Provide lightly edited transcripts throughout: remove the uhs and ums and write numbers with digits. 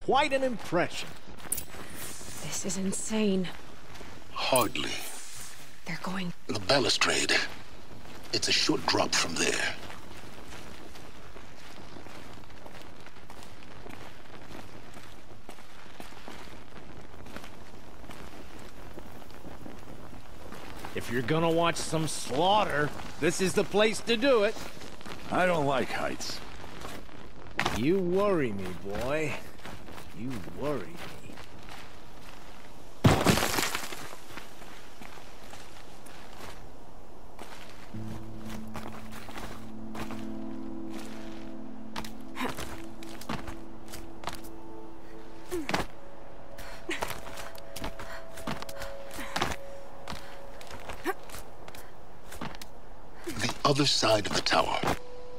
quite an impression. This is insane. Hardly. They're going... The balustrade. It's a short drop from there. If you're gonna watch some slaughter, this is the place to do it. I don't like heights. You worry me, boy. You worry me. Other side of the tower.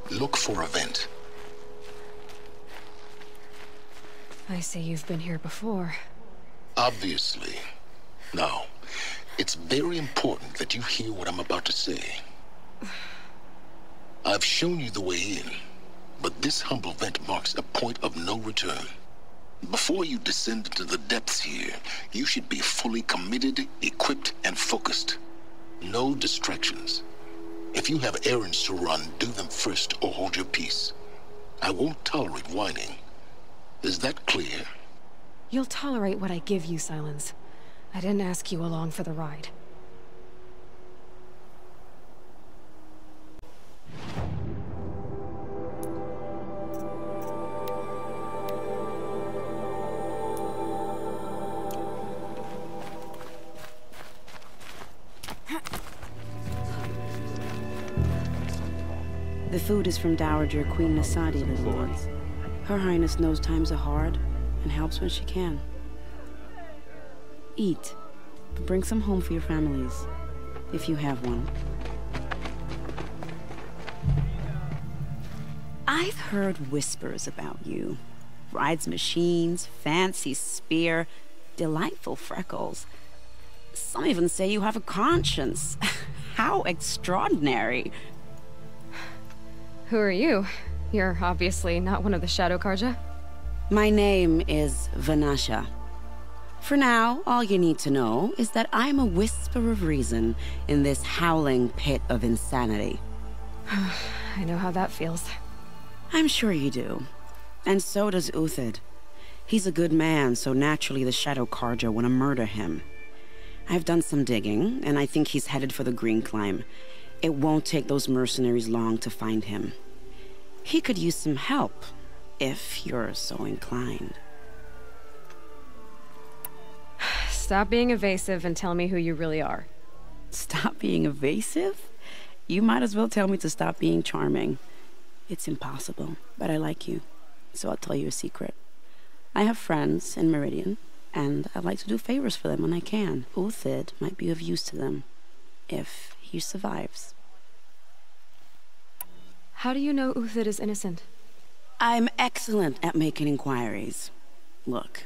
Look for a vent. I see you've been here before. Obviously. Now, it's very important that you hear what I'm about to say. I've shown you the way in, but this humble vent marks a point of no return. Before you descend into the depths here, you should be fully committed, equipped, and focused. No distractions. If you have errands to run, do them first or hold your peace. I won't tolerate whining. Is that clear? You'll tolerate what I give you, Silence. I didn't ask you along for the ride. The food is from Dowager Queen Nasadi, the lords. Her Highness knows times are hard and helps when she can. Eat, but bring some home for your families, if you have one. I've heard whispers about you. Rides machines, fancy spear, delightful freckles. Some even say you have a conscience. How extraordinary. Who are you? You're obviously not one of the Shadow Carja. My name is Vanasha. For now, all you need to know is that I'm a whisper of reason in this howling pit of insanity. I know how that feels. I'm sure you do. And so does Uthid. He's a good man, so naturally the Shadow Carja want to murder him. I've done some digging, and I think he's headed for the Green Climb. It won't take those mercenaries long to find him. He could use some help, if you're so inclined. Stop being evasive and tell me who you really are. Stop being evasive? You might as well tell me to stop being charming. It's impossible, but I like you, so I'll tell you a secret. I have friends in Meridian, and I like to do favors for them when I can. Uthid might be of use to them, if he survives. How do you know Uthid is innocent? I'm excellent at making inquiries. Look,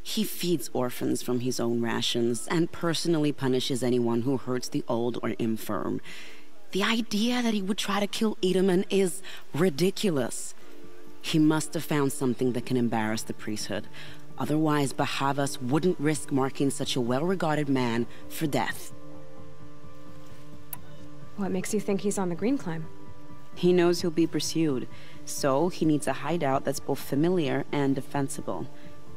he feeds orphans from his own rations and personally punishes anyone who hurts the old or infirm. The idea that he would try to kill Edaman is ridiculous. He must have found something that can embarrass the priesthood. Otherwise, Bahavas wouldn't risk marking such a well-regarded man for death. What makes you think he's on the Green Climb? He knows he'll be pursued, so he needs a hideout that's both familiar and defensible.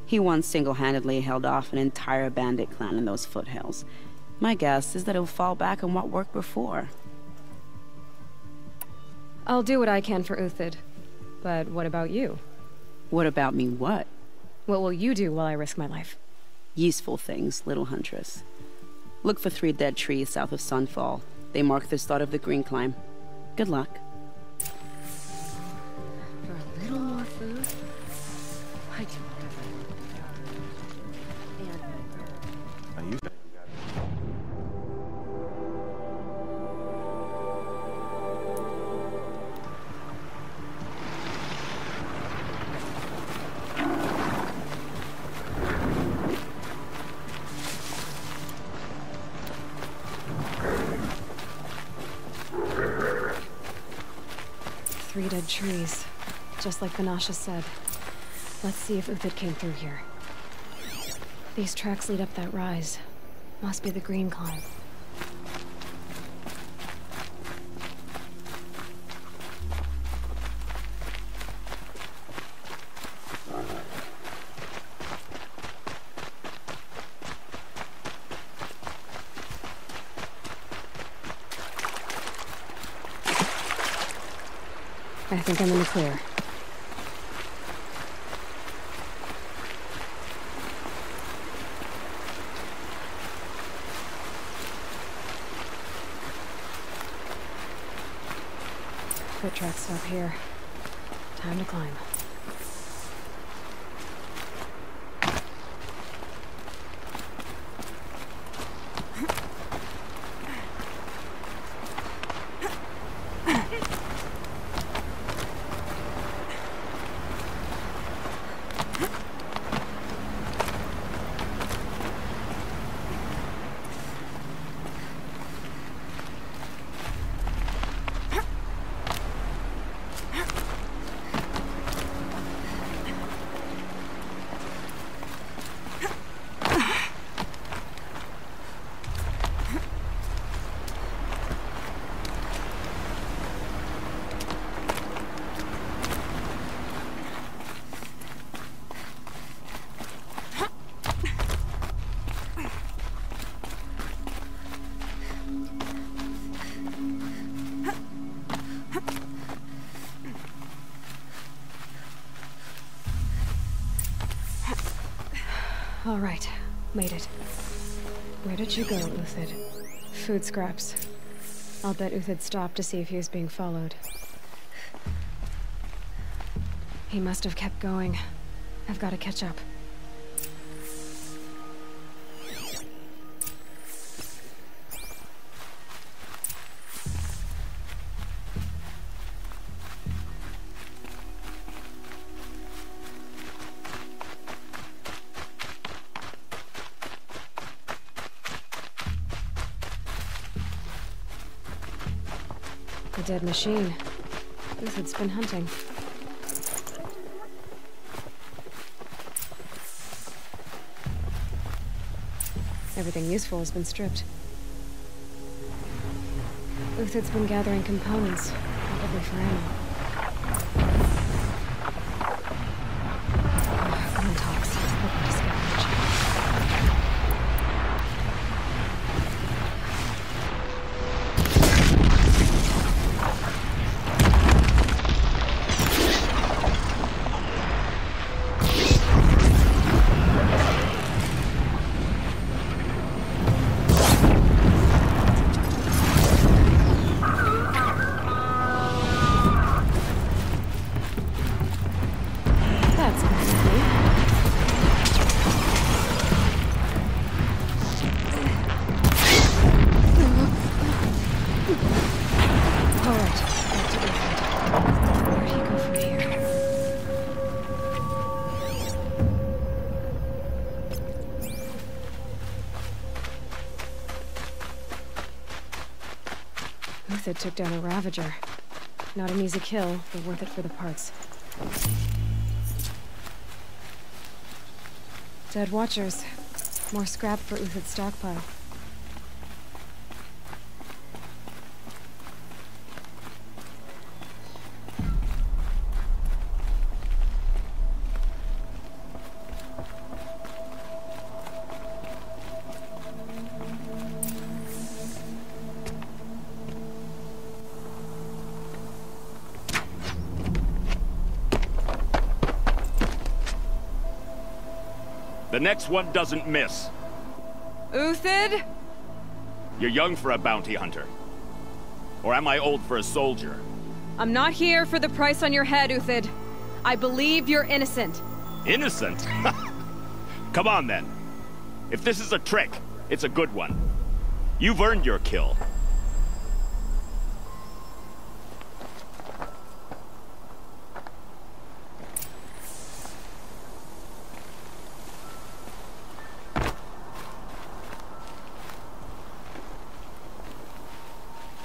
He once single-handedly held off an entire bandit clan in those foothills. My guess is that he'll fall back on what worked before. I'll do what I can for Uthid. But what about you? What about me what? What will you do while I risk my life? Useful things, little huntress. Look for 3 dead trees south of Sunfall. They mark the start of the Green Climb. Good luck. For a little more food? I do Now you... Three dead trees, just like Vanasha said. Let's see if Uthid came through here. These tracks lead up that rise. Must be the green climb. I think I'm in the clear. Foot tracks stop here. Time to climb. All right, made it. Where did you go, Uthid? Food scraps. I'll bet Uthid stopped to see if he was being followed. He must have kept going. I've got to catch up. A dead machine. Uthid's been hunting. Everything useful has been stripped. Uthid's been gathering components, probably for ammo. Come on, Tox. Open to scavenge. Uthid took down a Ravager. Not an easy kill, but worth it for the parts. Dead Watchers. More scrap for Uthid's stockpile. The next one doesn't miss. Uthid? You're young for a bounty hunter. Or am I old for a soldier? I'm not here for the price on your head, Uthid. I believe you're innocent. Innocent? Come on, then. If this is a trick, it's a good one. You've earned your kill.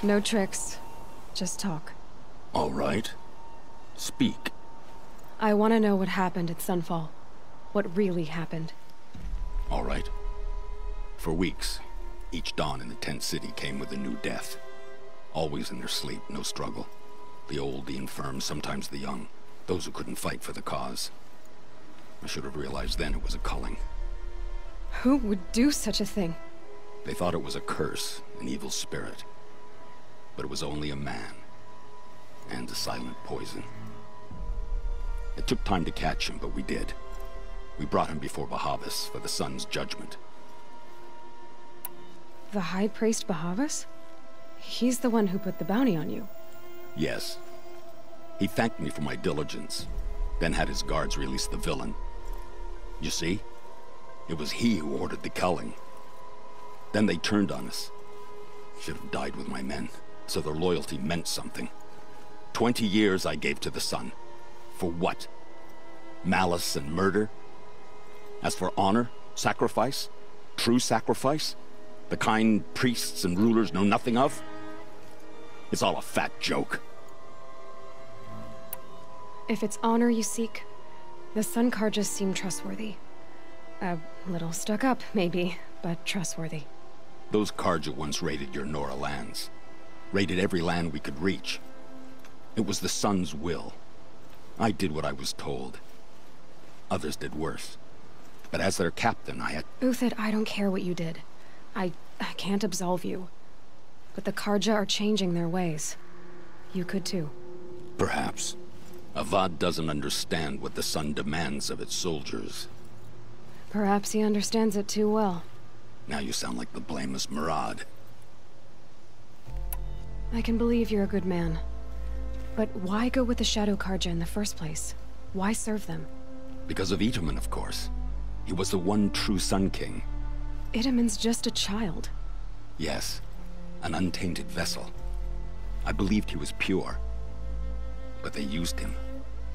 No tricks. Just talk. All right. Speak. I want to know what happened at Sunfall. What really happened. All right. For weeks, each dawn in the tent city came with a new death. Always in their sleep, no struggle. The old, the infirm, sometimes the young. Those who couldn't fight for the cause. I should have realized then it was a culling. Who would do such a thing? They thought it was a curse, an evil spirit. But it was only a man. And a silent poison. It took time to catch him, but we did. We brought him before Bahavas for the sun's judgment. The High Priest Bahavas? He's the one who put the bounty on you. Yes. He thanked me for my diligence, then had his guards release the villain. You see? It was he who ordered the culling. Then they turned on us. Should have died with my men, so their loyalty meant something. 20 years I gave to the sun. For what? Malice and murder? As for honor, sacrifice, true sacrifice, the kind priests and rulers know nothing of? It's all a fat joke. If it's honor you seek, the Sun Carjas seem trustworthy. A little stuck up, maybe, but trustworthy. Those Carja once raided your Nora lands. Raided every land we could reach. It was the Sun's will. I did what I was told. Others did worse. But as their captain, I had... Uthid, I don't care what you did. I can't absolve you. But the Carja are changing their ways. You could too. Perhaps. Avad doesn't understand what the Sun demands of its soldiers. Perhaps he understands it too well. Now you sound like the blameless Murad. I can believe you're a good man. But why go with the Shadow Carja in the first place? Why serve them? Because of Itamen, of course. He was the one true Sun King. Itamen's just a child. Yes. An untainted vessel. I believed he was pure. But they used him.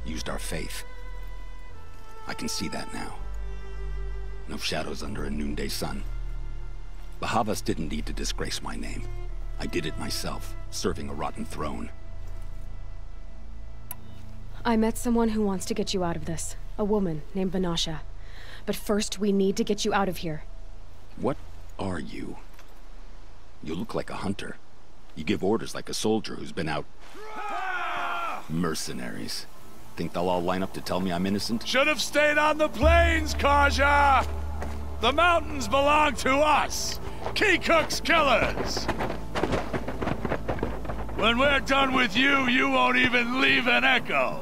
Used our faith. I can see that now. No shadows under a noonday sun. Bahavas didn't need to disgrace my name. I did it myself, serving a rotten throne. I met someone who wants to get you out of this. A woman named Vanasha. But first, we need to get you out of here. What are you? You look like a hunter. You give orders like a soldier who's been out... Mercenaries. Think they'll all line up to tell me I'm innocent? Should have stayed on the plains, Carja! The mountains belong to us! Keecook's killers! When we're done with you, you won't even leave an echo!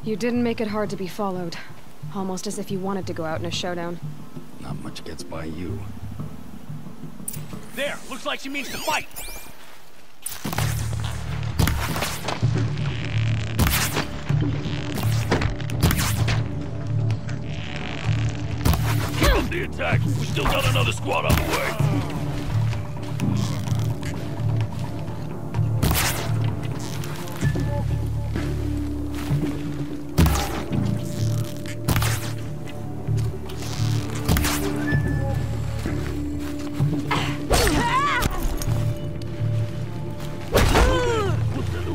You didn't make it hard to be followed. Almost as if you wanted to go out in a showdown. Not much gets by you. There, looks like she means to fight. Keep up the attack! We still got another squad on the way!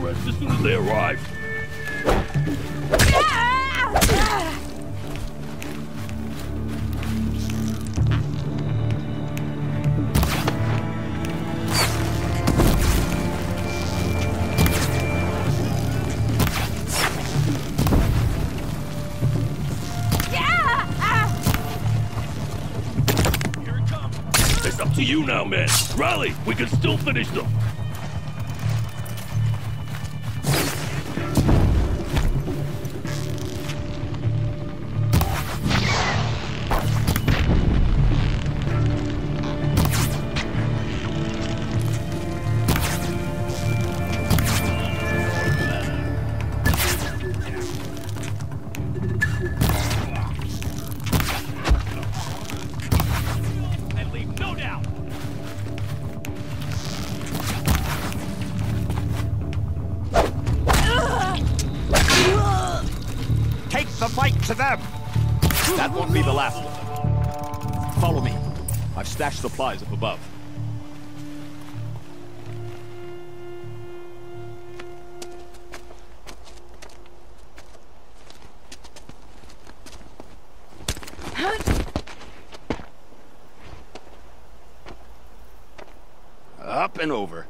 As soon as they arrive. Here it comes. It's up to you now, man. Rally, we can still finish them. The fight to them! That won't be the last of them. Follow me. I've stashed supplies up above. Up and over.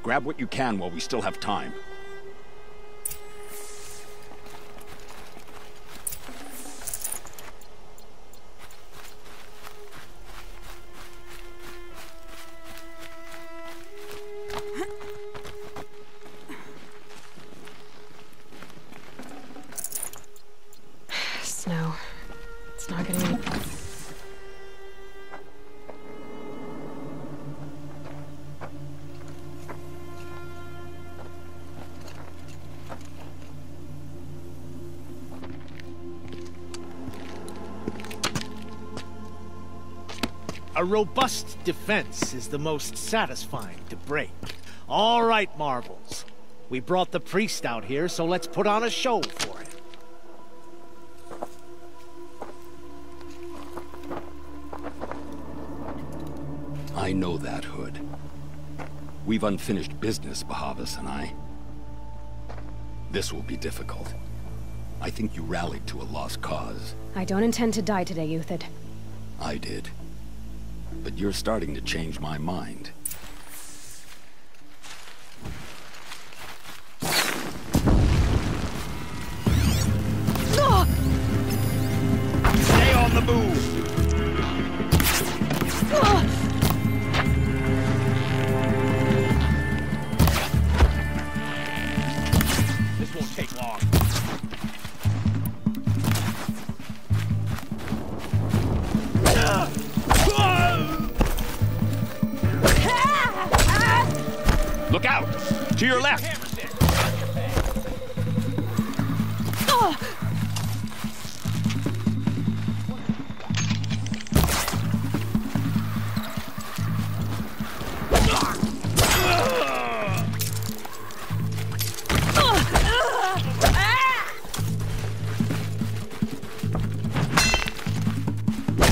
Grab what you can while we still have time. Snow. It's not getting any... A robust defense is the most satisfying to break. All right, Marvels. We brought the priest out here, so let's put on a show for him. I know that, Hood. We've unfinished business, Bahavas and I. This will be difficult. I think you rallied to a lost cause. I don't intend to die today, Uthid. I did. But you're starting to change my mind. Stay on the move! This won't take long. Look out! To your left!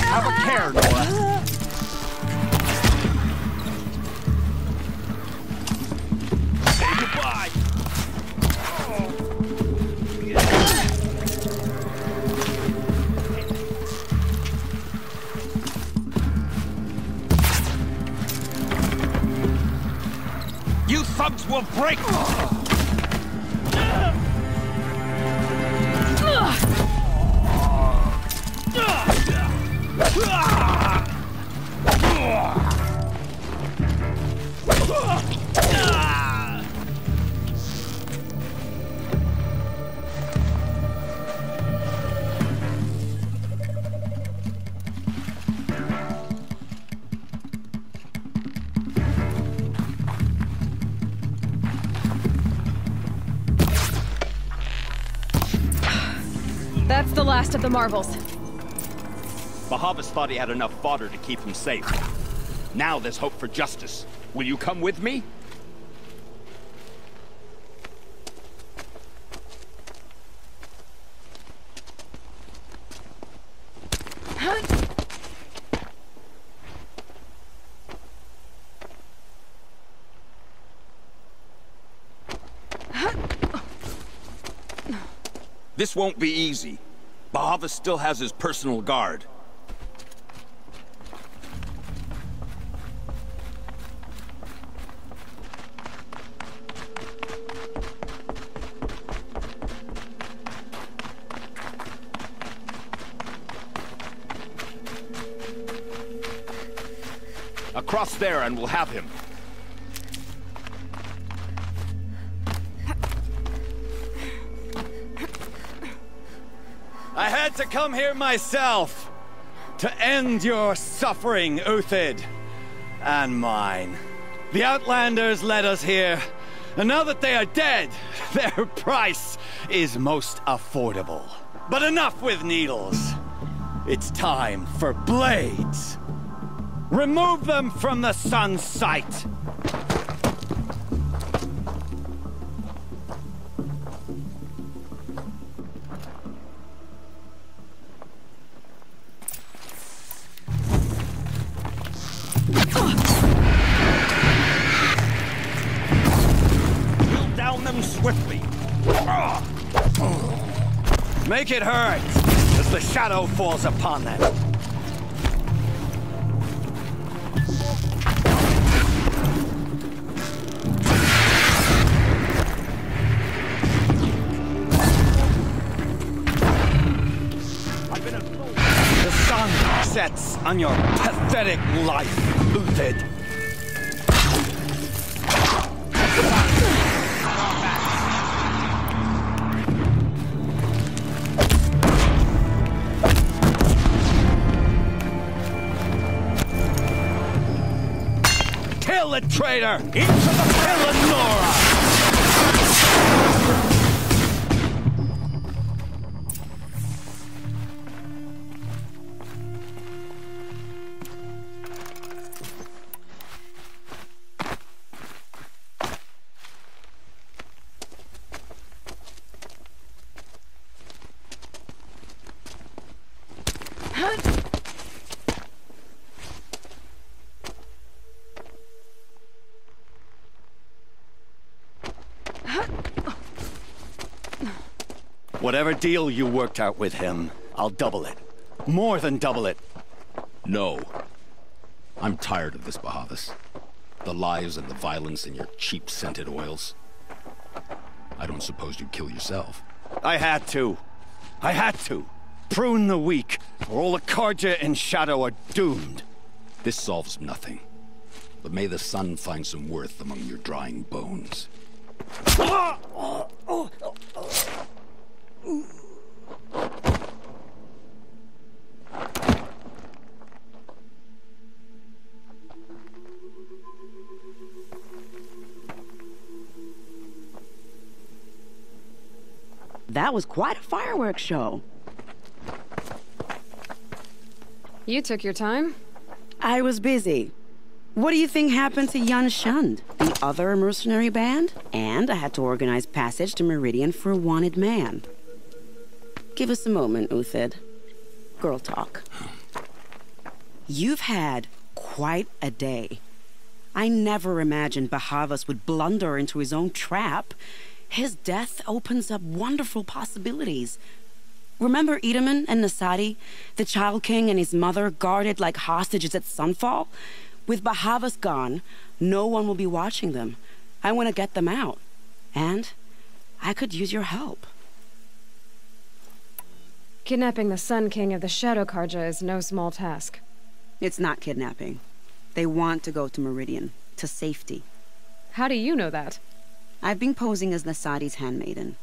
Have a care, Nora. Say goodbye. You thugs will break. That's the last of the Marvels. Bahavas thought he had enough fodder to keep him safe. Now there's hope for justice. Will you come with me? This won't be easy. Bahavas still has his personal guard. Across there and we'll have him. I had to come here myself to end your suffering, Uthid, and mine. The Outlanders led us here, and now that they are dead, their price is most affordable. But enough with needles. It's time for blades. Remove them from the sun's sight. Swiftly. Make it hurt as the shadow falls upon them. sets on your pathetic life, Uthid. Kill the traitor! Into the Eleonora! Whatever deal you worked out with him, I'll double it. More than double it. No. I'm tired of this, Bahavas. The lies and the violence and your cheap scented oils. I don't suppose you'd kill yourself. I had to. I had to. Prune the weak, or all the Carja in Shadow are doomed. This solves nothing. But may the sun find some worth among your drying bones. That was quite a fireworks show. You took your time? I was busy. What do you think happened to Yan Shund, the other mercenary band? And I had to organize passage to Meridian for a wanted man. Give us a moment, Uthid. Girl talk. You've had quite a day. I never imagined Bahavas would blunder into his own trap. His death opens up wonderful possibilities. Remember Itamen and Nasadi, the Child King and his mother guarded like hostages at Sunfall? With Bahavas gone, no one will be watching them. I want to get them out. And I could use your help. Kidnapping the Sun King of the Shadow Carja is no small task. It's not kidnapping. They want to go to Meridian, to safety. How do you know that? I've been posing as Nasadi's handmaiden.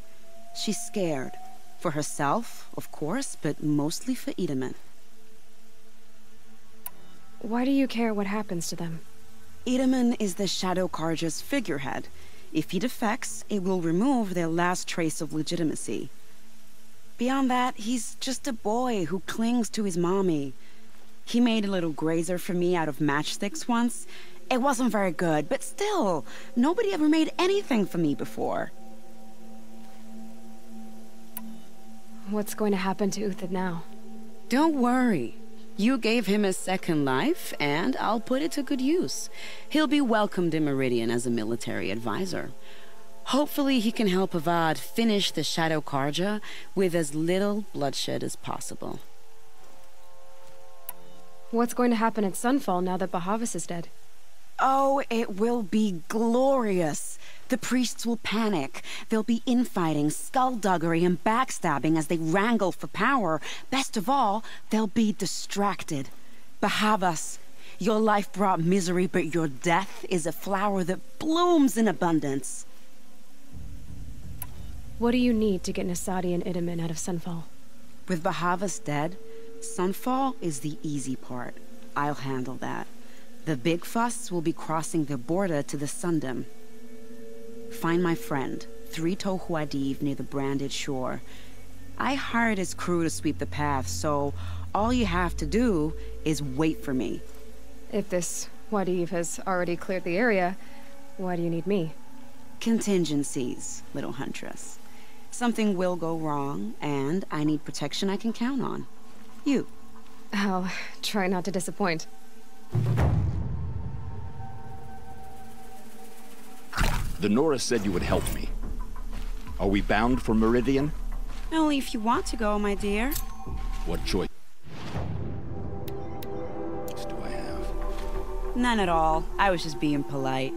She's scared. For herself, of course, but mostly for Itamen. Why do you care what happens to them? Itamen is the Shadow Carja's figurehead. If he defects, it will remove their last trace of legitimacy. Beyond that, he's just a boy who clings to his mommy. He made a little grazer for me out of matchsticks once. It wasn't very good, but still, nobody ever made anything for me before. What's going to happen to Uthid now? Don't worry. You gave him a second life, and I'll put it to good use. He'll be welcomed in Meridian as a military advisor. Hopefully he can help Avad finish the Shadow Carja with as little bloodshed as possible. What's going to happen at Sunfall now that Bahavas is dead? Oh, it will be glorious. The priests will panic. There'll be infighting, skullduggery, and backstabbing as they wrangle for power. Best of all, they'll be distracted. Bahavas, your life brought misery, but your death is a flower that blooms in abundance. What do you need to get Nasadi and Itamen out of Sunfall? With Bahavas dead, Sunfall is the easy part. I'll handle that. The big fuss will be crossing the border to the Sundom. Find my friend, Three-Toe Huadiv, near the branded shore. I hired his crew to sweep the path, so all you have to do is wait for me. If this Huadiv has already cleared the area, why do you need me? Contingencies, little huntress. Something will go wrong, and I need protection I can count on. You. I'll try not to disappoint. The Nora said you would help me. Are we bound for Meridian? Only if you want to go, my dear. What choice do I have? None at all. I was just being polite.